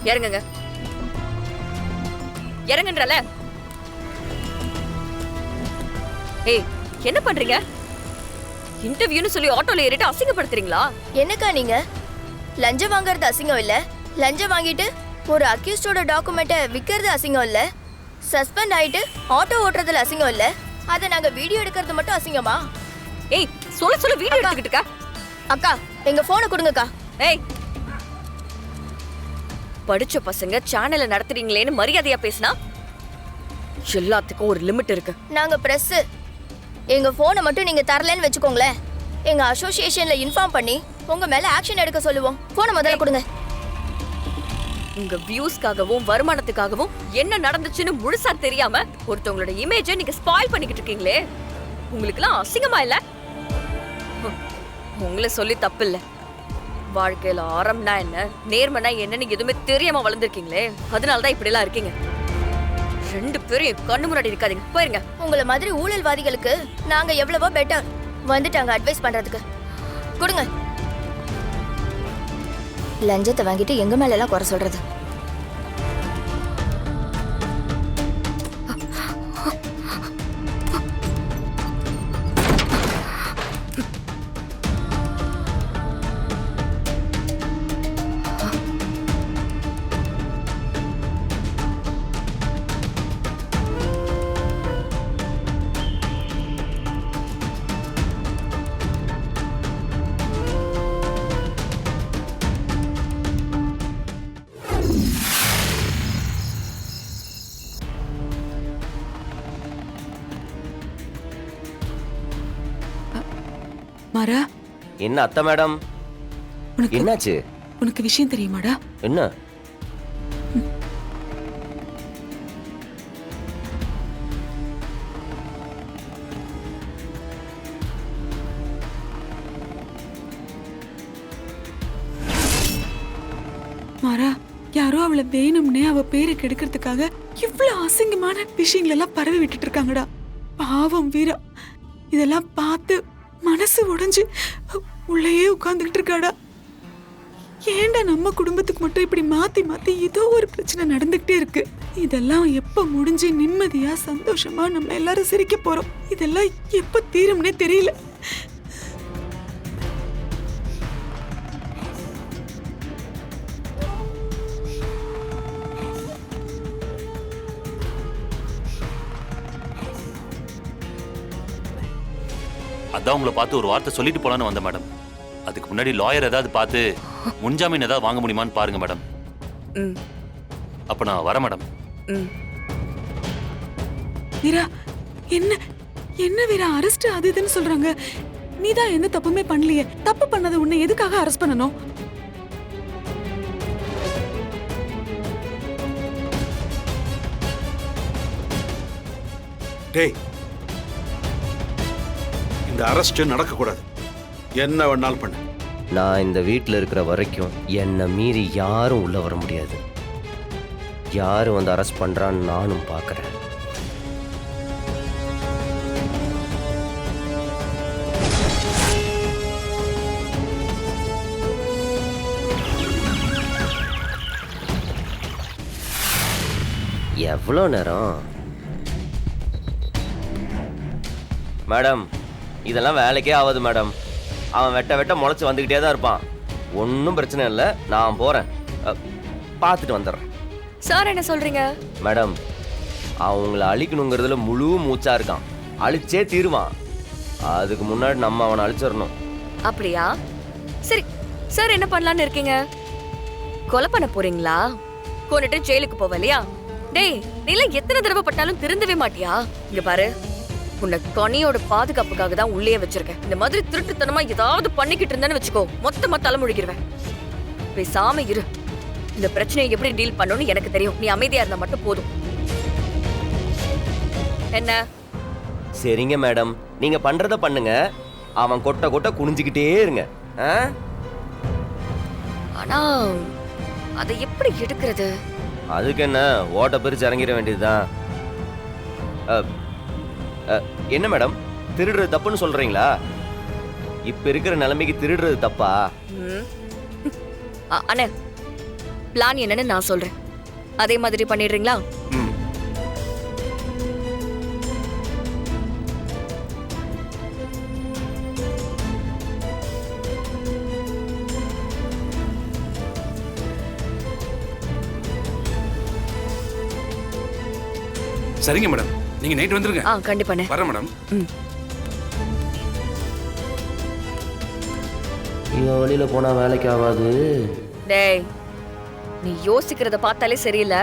இறங்குங்க. இறங்குன்றல. ஏய், என்ன பண்றீங்க? இன்டர்வியூன்னு சொல்லி ஆட்டோல ஏறிட்டு அசிங்கப்படுத்துறீங்களா? என்னக்கா நீங்க லஞ்சம் வாங்குறது அசிங்கம் இல்ல? லஞ்சம் வாங்கிட்டு ஒரு அக்யூஸ்டோட டாக்குமெண்ட்டை விக்கிறது அசிங்கம் இல்ல? சஸ்பெண்ட் ஆயிட்டு ஆட்டோ ஓட்டுறதுல அசிங்கம் இல்ல? அதை நாங்க வீடியோ எடுக்கிறது மட்டும் அசிங்கமா? ஏய், சொல்ல வீடியோ எடுத்துக்கிட்டு இருக்க. அக்கா, எங்க போனை கொடுங்கக்கா. ஏய், படிச்ச பசங்க சேனலை நடத்துறீங்களேன்னு மரியாதையா பேசினா எல்லாத்துக்கும் ஒரு லிமிட் இருக்கு. நாங்க பிரஸ். எங்க போனை மட்டும் நீங்க தரலன்னு வச்சுக்கோங்களேன், எங்க அசோசியேஷன்ல இன்ஃபார்ம் பண்ணி உங்க மேல ஆக்ஷன் எடுக்க சொல்லுவோம். போனை முதல்ல கொடுங்க. உங்க வியூஸ்க்காகவும் வருமானத்துக்காகவும் என்ன நடந்துச்சுன்னு முழுசா தெரியாம ஒருத்தவங்களோட இமேஜை நீங்க ஸ்பாயில் பண்ணிக்கிட்டு இருக்கீங்களே, உங்களுக்குலாம் அசிங்கமா இல்ல? உங்களை சொல்லி தப்பு இல்ல. வாழ்க்கையில ஆரம்பம்னா என்ன, நேர்மைனா என்னன்னு எதுவுமே தெரியாம வளர்ந்துருக்கீங்களே, அதனாலதான் இப்படி எல்லாம் இருக்கீங்க. ரெண்டு பேரும் கண்ணு முன்னாடி இருக்காதீங்க, போயிருங்க. உங்களை மாதிரி ஊழல்வாதிகளுக்கு நாங்க எவ்வளவோ பெட்டர். வந்துட்டாங்க அட்வைஸ் பண்றதுக்கு. கொடுங்க. லஞ்சத்தை வாங்கிட்டு எங்க மேல எல்லாம் குறை சொல்றது? மாறா, என்ன அத்தை மேடம், என்னாச்சு? உனக்கு விஷயம் தெரியுமாடா? என்ன? மாறா, யாரோ அவளை வேணும்னே அவ பேரை கெடுக்கிறதுக்காக இவ்வளவு அசிங்கமான விஷயங்கள் எல்லாம் பரவி விட்டுட்டு இருக்காங்கடா. பாவம் வீரா, இதெல்லாம் பார்த்து மனசு உடைஞ்சு உள்ளேயே உட்கார்ந்துகிட்டு இருக்காடா. ஏண்டா நம்ம குடும்பத்துக்கு மட்டும் இப்படி மாத்தி மாத்தி ஏதோ ஒரு பிரச்சனை நடந்துகிட்டே இருக்கு. இதெல்லாம் எப்ப முடிஞ்சு நிம்மதியா சந்தோஷமா நம்ம எல்லாரும் சிரிக்க போறோம்? இதெல்லாம் எப்ப தீரும்னே தெரியல. அதான் உங்களை பார்த்து ஒரு வார்த்தை சொல்லிட்டு போலான்னு வந்தேன் மேடம். அதுக்கு முன்னாடி லாயர் ஏதாவது பார்த்து முன்ஜாமீன் ஏதாவது வாங்க முடியுமான்னு பாருங்க மேடம். அப்ப நான் வரேன் மேடம். வீரா, என்ன என்ன வீரா, அரெஸ்ட் அது இதுன்னு சொல்றாங்க. நீதான் எந்த தப்புமே பண்ணலையே. தப்பு பண்ணத உன்னை எதுக்காக அரெஸ்ட் பண்ணணும்? டேய், இந்த அரெஸ்ட் நடக்கக்கூடாது. என்ன வேணாலும் பண்ணு. நான் இந்த வீட்டில் இருக்கிற வரைக்கும் என்னை மீறி யாரும் உள்ள வர முடியாது. யாரும் வந்து அரெஸ்ட் பண்றான்னு நானும் பார்க்கறேன். எவ்வளோ நேரம் மேடம்? இதெல்லாம் வேலைக்கே ஆகாது மேடம். அவன் வெட்ட வெட்ட முளைச்சி வந்துக்கிட்டே தான் இருப்பான். ஒன்றும் பிரச்சனை இல்லை, நான் போகிறேன், பார்த்துட்டு வந்துடுறேன். சார் என்ன சொல்றீங்க? மேடம், அவங்கள அழிக்கணுங்கிறதுல முழு மூச்சா இருக்கான். அழிச்சே தீருவான். அதுக்கு முன்னாடி நம்ம அவனை அழிச்சிடணும். அப்படியா? சரி, சார் என்ன பண்ணலான்னு இருக்கீங்க? கொலை பண்ண போறீங்களா? கொன்னுட்டு ஜெயிலுக்கு போவலையா? டேய், நீலாம் எத்தனை தடவை பட்டாலும் திருந்தவே மாட்டியா? இங்க பாரு, உன்னை கனியோட பாதுகாப்புக்காக தான் உள்ளே வச்சிருக்கேன். இந்த மாதிரி திருட்டுத்தனமா ஏதாவது பண்ணிக்கிட்டு இருந்தேன்னு வச்சுக்கோ, மொத்தமா தலைமுழுகிடுவேன். பேசாம இரு. இந்த பிரச்சனையை எப்படி டீல் பண்ணணும்னு எனக்கு தெரியும். நீ அமைதியா இருந்தா மட்டும் போதும். என்ன? சரிங்க மேடம், நீங்க பண்றத பண்ணுங்க. அவன் கொட்ட கொட்ட குனிஞ்சுக்கிட்டே இருங்க. ஆனா அதை எப்படி எடுக்கிறது? அதுக்கு என்ன, ஓட்ட பிரிச்சு இறங்கிட வேண்டியதுதான். என்ன மேடம், திருடுறது தப்புன்னு சொல்றீங்களா? இப்ப இருக்கிற நிலைமைக்கு திருடுறது தப்பா? அண்ணே, பிளான் என்னன்னு நான் சொல்றேன். அதே மாதிரி பண்ணிடுறீங்களா? ம். சரிங்க மேடம், நீங்க நைட் வந்துருங்க. கண்டிப்பாண்ணே. வரேன் மேடம். இவன் வெளியில போனா வேலைக்கு ஆகாது. டேய், நீ யோசிக்கிறத பார்த்தாலே சரியில்லை.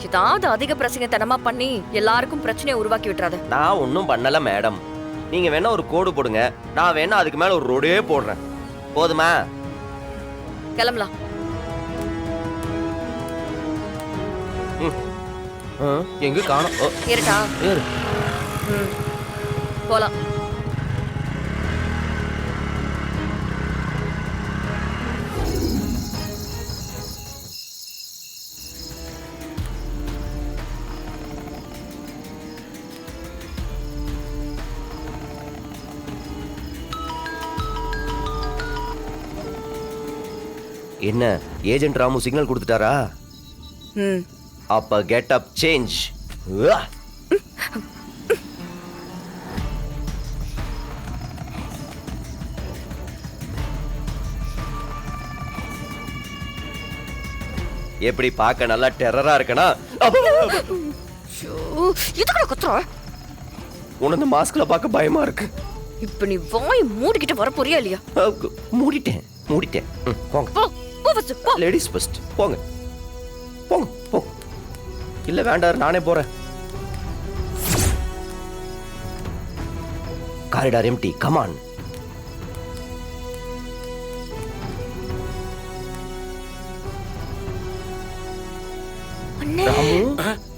ஏதாவது அதிக பிரசங்கத்தனமா பண்ணி எல்லாருக்கும் பிரச்சனையை உருவாக்கி விட்டுறாத. நான் ஒன்றும் பண்ணல மேடம். நீங்க வேணா ஒரு கோடு போடுங்க, நான் வேணா அதுக்கு மேல ஒரு ரோடே போடுறேன். போதுமா? கிளம்பலாம். எங்க காணோம்? ஏறட்டா? ஏறு. போலாம். என்ன ஏஜென்ட் ராமு சிக்னல் கொடுத்துட்டாரா? ம். அப்ப கெட் அப் சேஞ்ச். எப்படி பார்க்க நல்லா டெரரா இருக்கனா? எதுக்குடா கத்துற? உனக்கு மாஸ்க்ல பார்க்க பயமா இருக்கு. இப்ப நீ வாய் மூடிக்கிட்டு வர போறியா இல்லையா? மூடிட்டேன். போங்க. போ போ first, போ. Ladies first. போங்க போங்க போ. இல்ல வேண்டாம், நானே போறேன். Corridor empty. கமான். அண்ணே.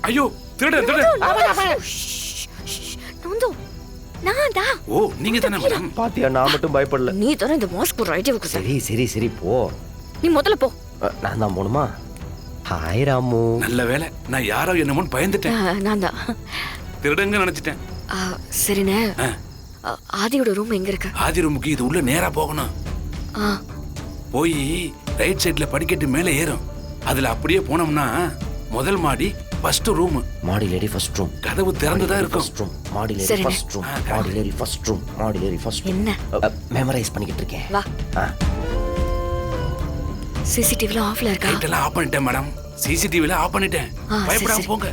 ஐயோ, திருடன் திருடன். நந்து, நான்டா. ஓ, நீங்க தானே மேடம்? பாத்தியா, நான் மட்டும் பயப்படல. நீ தானே இந்த மாஸ்க் ஒரு ஐடியா கொடுத்த. சரி சரி சரி போ. நீ முதல்ல போ. நான் தான் போணுமா? ஹாய் ராமு. நல்ல வேலை, நான் யாரோ என்னமோன்னு பயந்துட்டேன். நான் தான். திருடங்க நினைச்சிட்டேன். சரிண்ணே. ஆதியோட ரூம் எங்க இருக்கு? ஆதி ரூமுக்கு இது உள்ள நேரா போகணும். ஆ, போய் ரைட் சைடுல படிக்கட்டு மேலே ஏறும். அதுல அப்படியே போனோம்னா முதல் மாடி ஃபர்ஸ்ட் ரூம். மாடிலேரி ஃபர்ஸ்ட் ரூம். கதவு திறந்துதான் இருக்கும். First room. மாடிலேரி சரிண்ணே. First room. மாடிலேரி ஃபர்ஸ்ட் ரூம். மாடிலேரி ஃபர்ஸ்ட் ரூம். என்ன? மெமரைஸ் பண்ணிக்கிட்டு இருக்கேன். வா. சிசிடிவில ஆஃப்ல இருக்கா? லைட் எல்லாம் ஆஃப் பண்ணிட்டேன் மேடம். சிசிடிவில ஆஃப் பண்ணிட்டேன். சரி, பயப்படாம சரி. போங்க.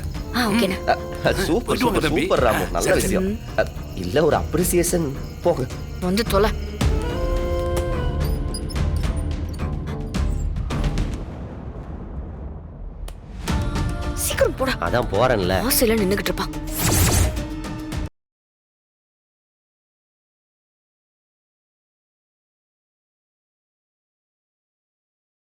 ஓகேண்ணே. சூப்பர் போயிட்டு வாங்க சூப்பர் தம்பி. சூப்பர் ராமு. நல்ல சரி, விஷயம். இல்ல ஒரு அப்ரிசியேஷன். போங்க. வந்து தொலை. சீக்கிரம் போடா. அதான் போறேன்ல. ஆசையில நின்னுகிட்டு இருப்பான்.